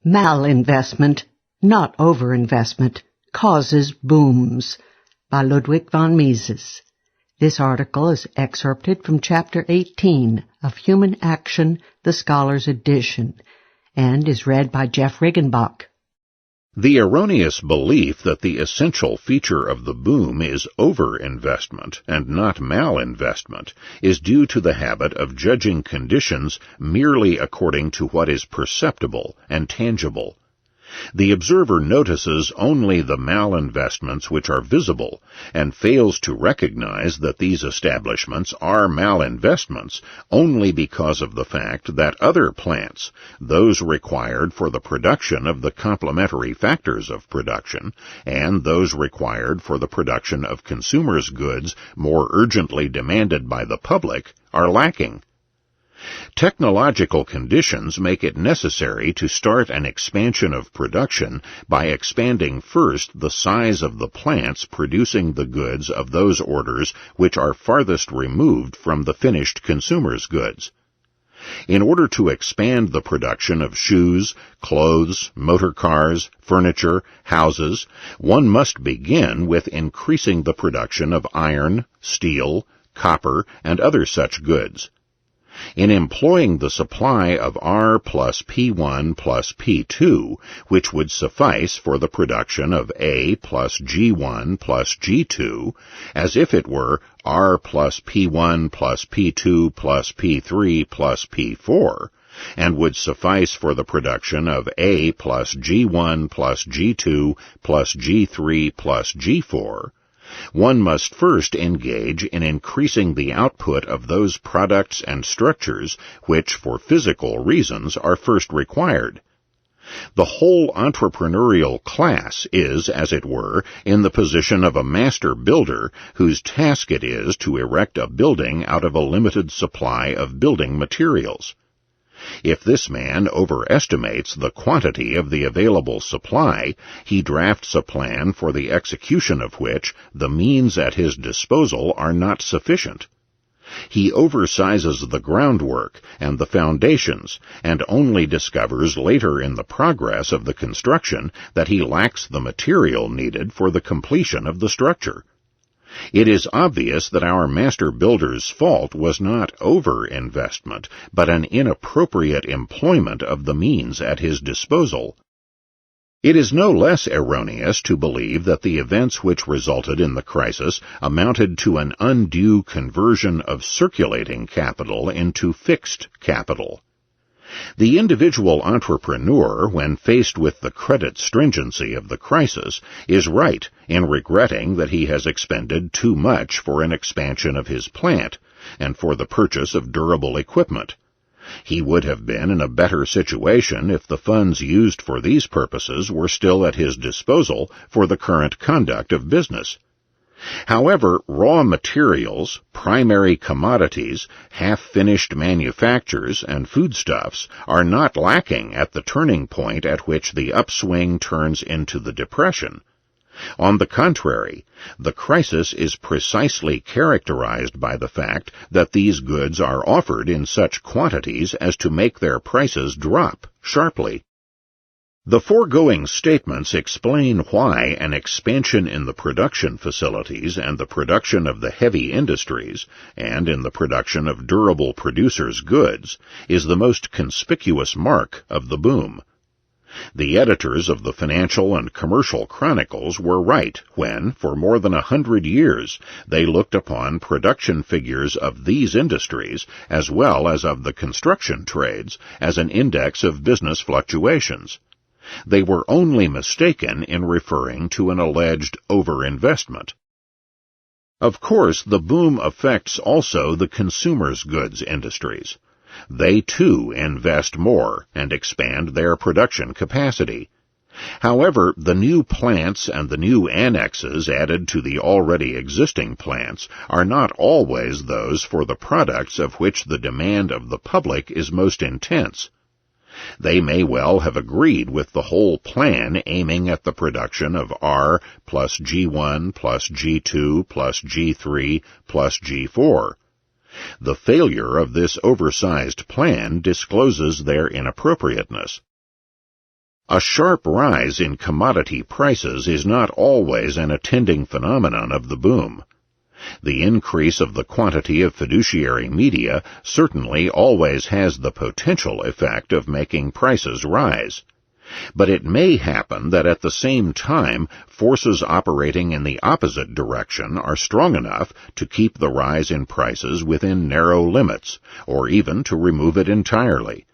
Malinvestment, not overinvestment, causes booms, by Ludwig von Mises. This article is excerpted from Chapter 18 of Human Action, the Scholar's Edition, and is read by Jeff Riggenbach. The erroneous belief that the essential feature of the boom is overinvestment and not malinvestment is due to the habit of judging conditions merely according to what is perceptible and tangible. The observer notices only the malinvestments which are visible and fails to recognize that these establishments are malinvestments only because of the fact that other plants, those required for the production of the complementary factors of production, and those required for the production of consumers' goods more urgently demanded by the public, are lacking. Technological conditions make it necessary to start an expansion of production by expanding first the size of the plants producing the goods of those orders which are farthest removed from the finished consumer's goods. In order to expand the production of shoes, clothes, motor cars, furniture, houses, one must begin with increasing the production of iron, steel, copper, and other such goods. In employing the supply of R plus P1 plus P2, which would suffice for the production of A plus G1 plus G2, as if it were R plus P1 plus P2 plus P3 plus P4, and would suffice for the production of A plus G1 plus G2 plus G3 plus G4, one must first engage in increasing the output of those products and structures which, for physical reasons, are first required. The whole entrepreneurial class is, as it were, in the position of a master builder whose task it is to erect a building out of a limited supply of building materials. If this man overestimates the quantity of the available supply, he drafts a plan for the execution of which the means at his disposal are not sufficient. He oversizes the groundwork and the foundations, and only discovers later in the progress of the construction that he lacks the material needed for the completion of the structure. It is obvious that our master builder's fault was not overinvestment, but an inappropriate employment of the means at his disposal. It is no less erroneous to believe that the events which resulted in the crisis amounted to an undue conversion of circulating capital into fixed capital. The individual entrepreneur, when faced with the credit stringency of the crisis, is right in regretting that he has expended too much for an expansion of his plant and for the purchase of durable equipment. He would have been in a better situation if the funds used for these purposes were still at his disposal for the current conduct of business. However, raw materials, primary commodities, half-finished manufactures, and foodstuffs are not lacking at the turning point at which the upswing turns into the depression. On the contrary, the crisis is precisely characterized by the fact that these goods are offered in such quantities as to make their prices drop sharply. The foregoing statements explain why an expansion in the production facilities and the production of the heavy industries, and in the production of durable producers' goods, is the most conspicuous mark of the boom. The editors of the Financial and Commercial Chronicles were right when, for more than 100 years, they looked upon production figures of these industries, as well as of the construction trades, as an index of business fluctuations. They were only mistaken in referring to an alleged overinvestment. Of course, the boom affects also the consumers' goods industries. They, too, invest more and expand their production capacity. However, the new plants and the new annexes added to the already existing plants are not always those for the products of which the demand of the public is most intense. They may well have agreed with the whole plan aiming at the production of R plus G1 plus G2 plus G3 plus G4. The failure of this oversized plan discloses their inappropriateness. A sharp rise in commodity prices is not always an attending phenomenon of the boom. The increase of the quantity of fiduciary media certainly always has the potential effect of making prices rise. But it may happen that at the same time forces operating in the opposite direction are strong enough to keep the rise in prices within narrow limits, or even to remove it entirely.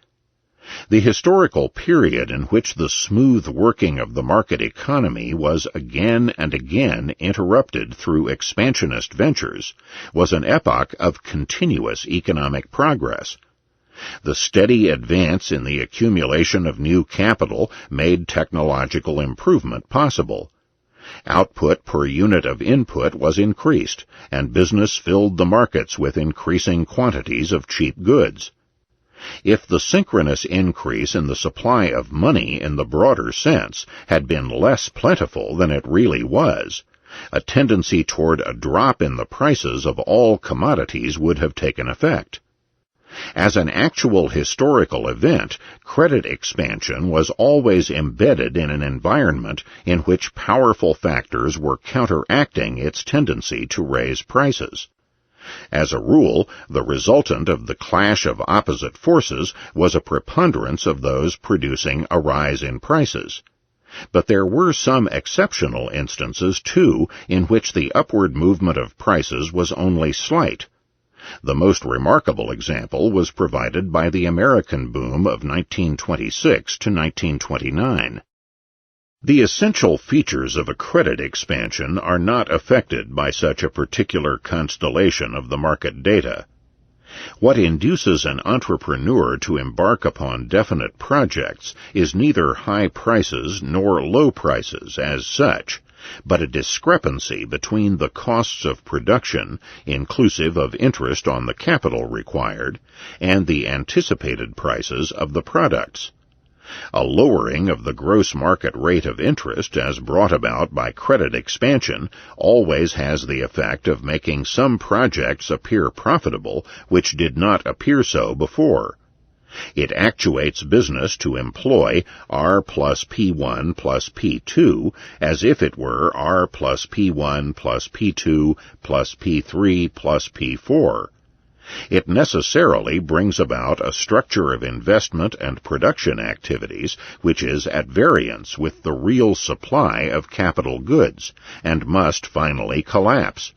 The historical period in which the smooth working of the market economy was again and again interrupted through expansionist ventures was an epoch of continuous economic progress. The steady advance in the accumulation of new capital made technological improvement possible. Output per unit of input was increased, and business filled the markets with increasing quantities of cheap goods. If the synchronous increase in the supply of money in the broader sense had been less plentiful than it really was, a tendency toward a drop in the prices of all commodities would have taken effect. As an actual historical event, credit expansion was always embedded in an environment in which powerful factors were counteracting its tendency to raise prices. As a rule, the resultant of the clash of opposite forces was a preponderance of those producing a rise in prices. But there were some exceptional instances, too, in which the upward movement of prices was only slight. The most remarkable example was provided by the American boom of 1926 to 1929. The essential features of a credit expansion are not affected by such a particular constellation of the market data. What induces an entrepreneur to embark upon definite projects is neither high prices nor low prices as such, but a discrepancy between the costs of production, inclusive of interest on the capital required, and the anticipated prices of the products. A lowering of the gross market rate of interest as brought about by credit expansion always has the effect of making some projects appear profitable which did not appear so before. It actuates business to employ R plus P1 plus P2 as if it were R plus P1 plus P2 plus P3 plus P4. It necessarily brings about a structure of investment and production activities which is at variance with the real supply of capital goods, and must finally collapse.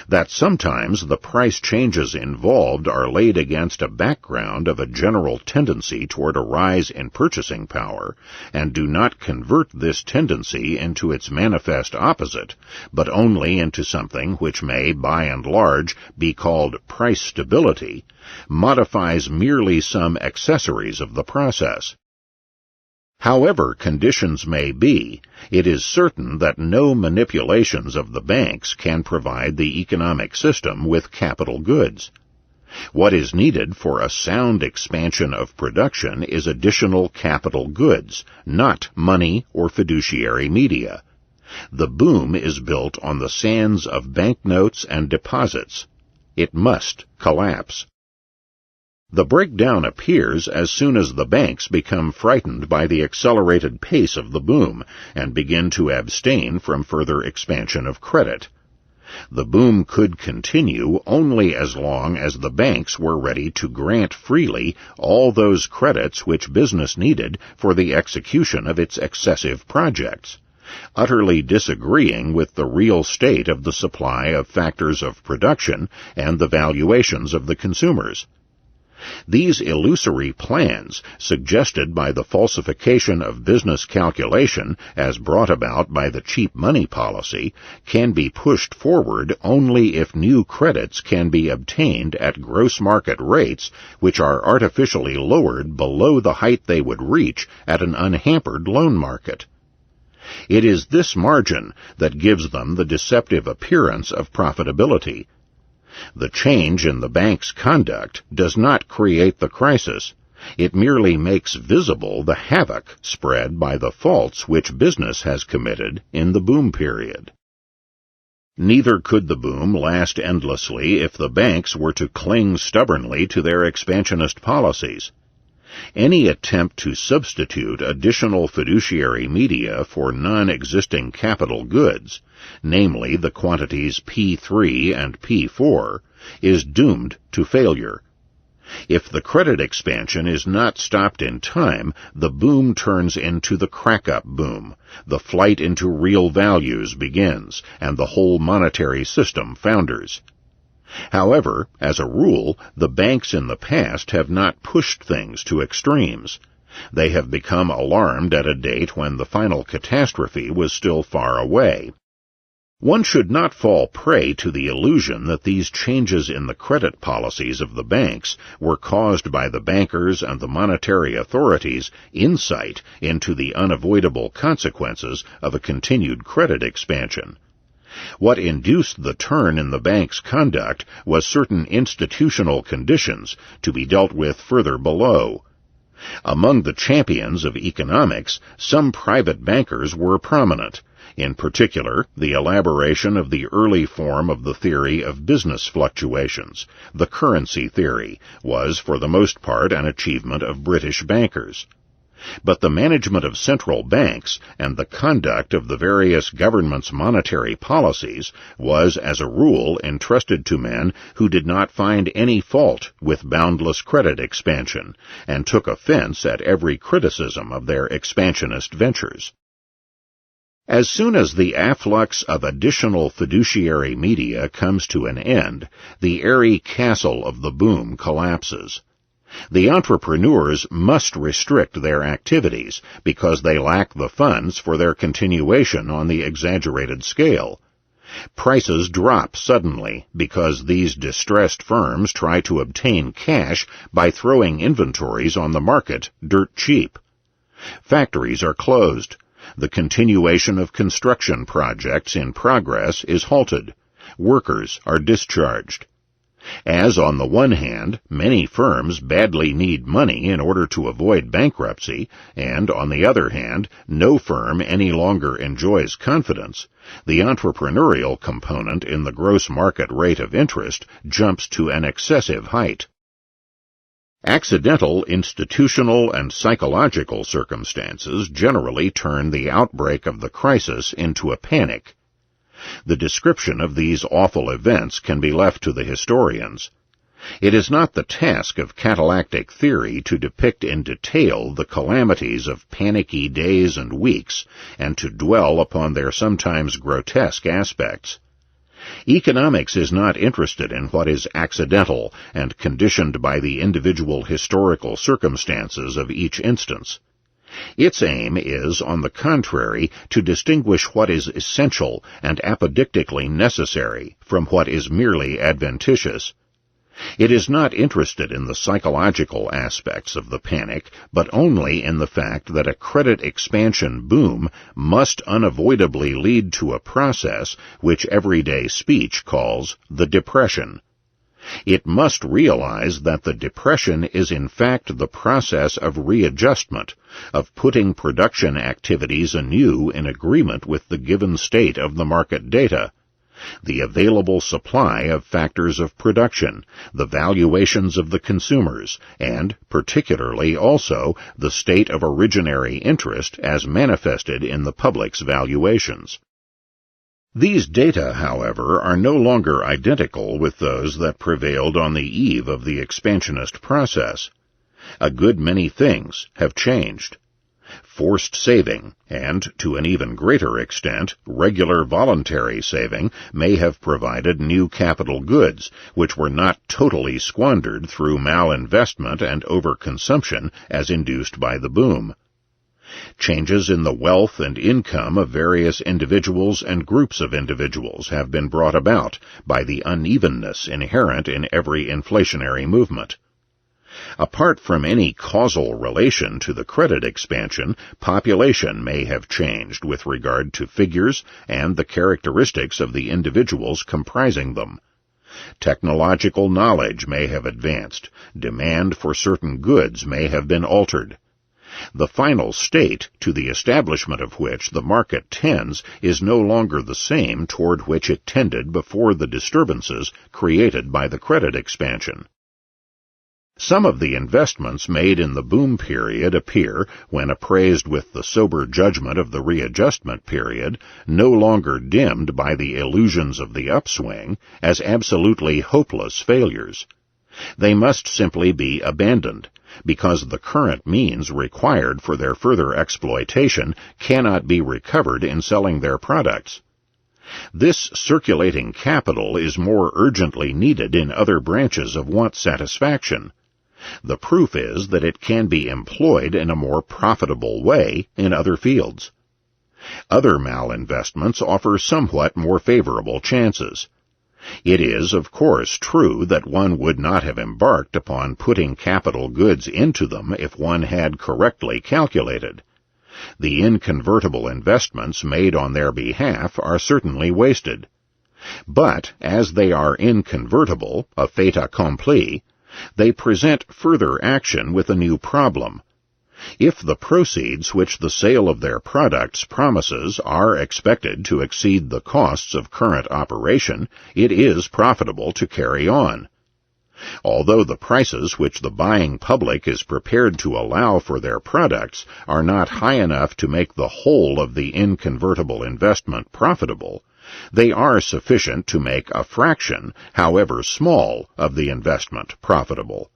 That sometimes the price changes involved are laid against a background of a general tendency toward a rise in purchasing power, and do not convert this tendency into its manifest opposite, but only into something which may, by and large, be called price stability, modifies merely some accessories of the process. However conditions may be, it is certain that no manipulations of the banks can provide the economic system with capital goods. What is needed for a sound expansion of production is additional capital goods, not money or fiduciary media. The boom is built on the sands of banknotes and deposits. It must collapse. The breakdown appears as soon as the banks become frightened by the accelerated pace of the boom and begin to abstain from further expansion of credit. The boom could continue only as long as the banks were ready to grant freely all those credits which business needed for the execution of its excessive projects, utterly disagreeing with the real state of the supply of factors of production and the valuations of the consumers. These illusory plans, suggested by the falsification of business calculation as brought about by the cheap money policy, can be pushed forward only if new credits can be obtained at gross market rates which are artificially lowered below the height they would reach at an unhampered loan market. It is this margin that gives them the deceptive appearance of profitability. The change in the bank's conduct does not create the crisis. It merely makes visible the havoc spread by the faults which business has committed in the boom period. Neither could the boom last endlessly if the banks were to cling stubbornly to their expansionist policies. Any attempt to substitute additional fiduciary media for non-existing capital goods, namely the quantities P3 and P4, is doomed to failure. If the credit expansion is not stopped in time, the boom turns into the crack-up boom. The flight into real values begins, and the whole monetary system founders. However, as a rule, the banks in the past have not pushed things to extremes. They have become alarmed at a date when the final catastrophe was still far away. One should not fall prey to the illusion that these changes in the credit policies of the banks were caused by the bankers and the monetary authorities' insight into the unavoidable consequences of a continued credit expansion. What induced the turn in the bank's conduct was certain institutional conditions to be dealt with further below. Among the champions of economics, some private bankers were prominent. In particular, the elaboration of the early form of the theory of business fluctuations, the currency theory, was for the most part an achievement of British bankers. But the management of central banks and the conduct of the various governments' monetary policies was, as a rule, entrusted to men who did not find any fault with boundless credit expansion, and took offense at every criticism of their expansionist ventures. As soon as the afflux of additional fiduciary media comes to an end, the airy castle of the boom collapses. The entrepreneurs must restrict their activities because they lack the funds for their continuation on the exaggerated scale. Prices drop suddenly because these distressed firms try to obtain cash by throwing inventories on the market dirt cheap. Factories are closed. The continuation of construction projects in progress is halted. Workers are discharged. As, on the one hand, many firms badly need money in order to avoid bankruptcy, and, on the other hand, no firm any longer enjoys confidence, the entrepreneurial component in the gross market rate of interest jumps to an excessive height. Accidental institutional and psychological circumstances generally turn the outbreak of the crisis into a panic. The description of these awful events can be left to the historians. It is not the task of catalactic theory to depict in detail the calamities of panicky days and weeks, and to dwell upon their sometimes grotesque aspects. Economics is not interested in what is accidental and conditioned by the individual historical circumstances of each instance. Its aim is, on the contrary, to distinguish what is essential and apodictically necessary from what is merely adventitious. It is not interested in the psychological aspects of the panic, but only in the fact that a credit expansion boom must unavoidably lead to a process which everyday speech calls the depression. It must realize that the depression is in fact the process of readjustment, of putting production activities anew in agreement with the given state of the market data, the available supply of factors of production, the valuations of the consumers, and, particularly also, the state of originary interest as manifested in the public's valuations. These data, however, are no longer identical with those that prevailed on the eve of the expansionist process. A good many things have changed. Forced saving, and, to an even greater extent, regular voluntary saving, may have provided new capital goods, which were not totally squandered through malinvestment and overconsumption as induced by the boom. Changes in the wealth and income of various individuals and groups of individuals have been brought about by the unevenness inherent in every inflationary movement. Apart from any causal relation to the credit expansion, population may have changed with regard to figures and the characteristics of the individuals comprising them. Technological knowledge may have advanced, demand for certain goods may have been altered. The final state, to the establishment of which the market tends, is no longer the same toward which it tended before the disturbances created by the credit expansion. Some of the investments made in the boom period appear, when appraised with the sober judgment of the readjustment period, no longer dimmed by the illusions of the upswing, as absolutely hopeless failures. They must simply be abandoned, because the current means required for their further exploitation cannot be recovered in selling their products. This circulating capital is more urgently needed in other branches of want satisfaction. The proof is that it can be employed in a more profitable way in other fields. Other malinvestments offer somewhat more favorable chances. It is, of course, true that one would not have embarked upon putting capital goods into them if one had correctly calculated. The inconvertible investments made on their behalf are certainly wasted. But, as they are inconvertible, a fait accompli, they present further action with a new problem. If the proceeds which the sale of their products promises are expected to exceed the costs of current operation, it is profitable to carry on. Although the prices which the buying public is prepared to allow for their products are not high enough to make the whole of the inconvertible investment profitable, they are sufficient to make a fraction, however small, of the investment profitable.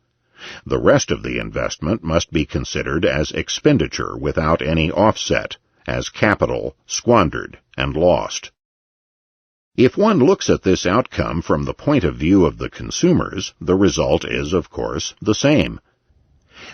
The rest of the investment must be considered as expenditure without any offset, as capital squandered and lost. If one looks at this outcome from the point of view of the consumers, the result is, of course, the same.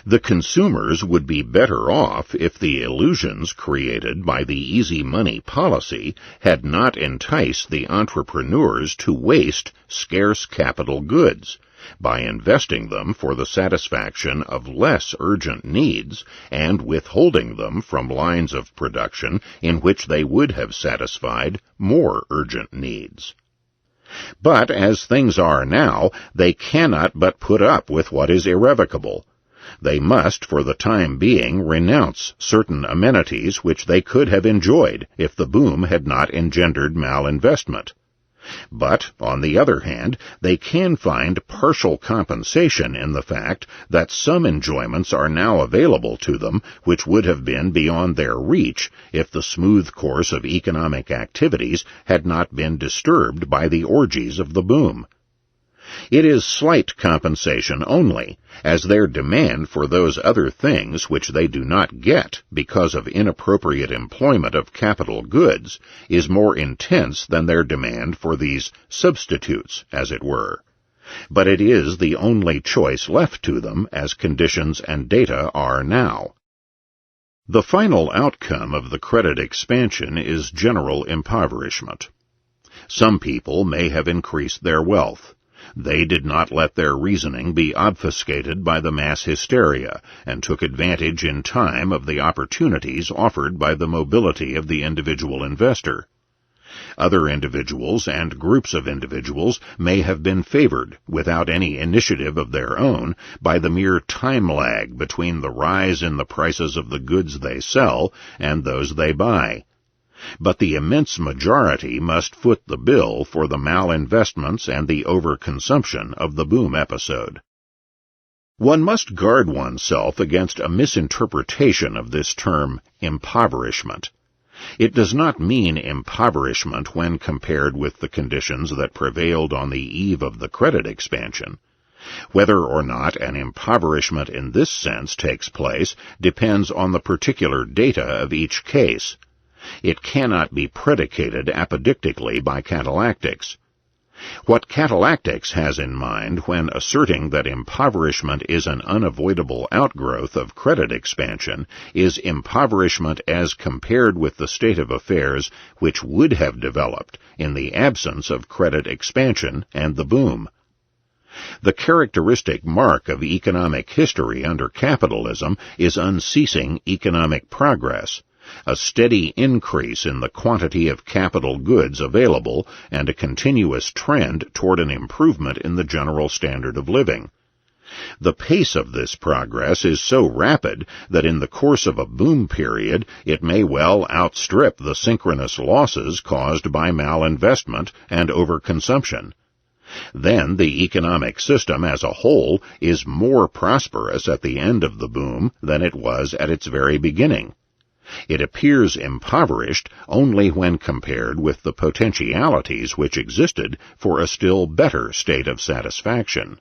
The consumers would be better off if the illusions created by the easy money policy had not enticed the entrepreneurs to waste scarce capital goods by investing them for the satisfaction of less urgent needs and withholding them from lines of production in which they would have satisfied more urgent needs. But as things are now, they cannot but put up with what is irrevocable. They must, for the time being, renounce certain amenities which they could have enjoyed if the boom had not engendered malinvestment. But, on the other hand, they can find partial compensation in the fact that some enjoyments are now available to them which would have been beyond their reach if the smooth course of economic activities had not been disturbed by the orgies of the boom. It is slight compensation only, as their demand for those other things which they do not get because of inappropriate employment of capital goods is more intense than their demand for these substitutes, as it were. But it is the only choice left to them as conditions and data are now. The final outcome of the credit expansion is general impoverishment. Some people may have increased their wealth. They did not let their reasoning be obfuscated by the mass hysteria, and took advantage in time of the opportunities offered by the mobility of the individual investor. Other individuals and groups of individuals may have been favored, without any initiative of their own, by the mere time lag between the rise in the prices of the goods they sell and those they buy. But the immense majority must foot the bill for the malinvestments and the overconsumption of the boom episode. One must guard oneself against a misinterpretation of this term impoverishment. It does not mean impoverishment when compared with the conditions that prevailed on the eve of the credit expansion. Whether or not an impoverishment in this sense takes place depends on the particular data of each case. It cannot be predicated apodictically by catalactics. What catalactics has in mind when asserting that impoverishment is an unavoidable outgrowth of credit expansion is impoverishment as compared with the state of affairs which would have developed in the absence of credit expansion and the boom. The characteristic mark of economic history under capitalism is unceasing economic progress, a steady increase in the quantity of capital goods available, and a continuous trend toward an improvement in the general standard of living. The pace of this progress is so rapid that in the course of a boom period it may well outstrip the synchronous losses caused by malinvestment and overconsumption. Then the economic system as a whole is more prosperous at the end of the boom than it was at its very beginning. It appears impoverished only when compared with the potentialities which existed for a still better state of satisfaction.